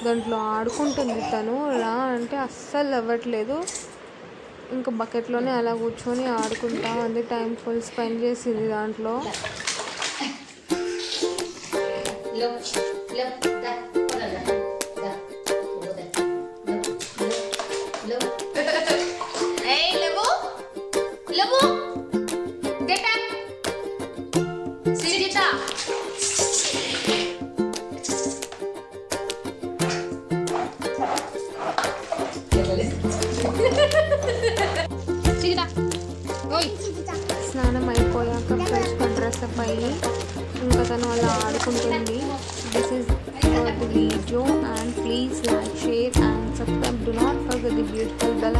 దాంట్లో ఆడుకుంటుంది తను. రా అంటే అస్సలు అవ్వట్లేదు. ఇంకా బకెట్లోనే అలా కూర్చొని ఆడుకుంటా ఉంది. టైం ఫుల్ స్పెండ్ చేసింది దాంట్లో. స్నానం అయిపోయాక ఫ్రెష్గా డ్రెస్అప్ అయ్యి ఇంకా తను అలా ఆడుకుంటుంది. This is the video and please like, share and subscribe. Do not forget the beautiful bell.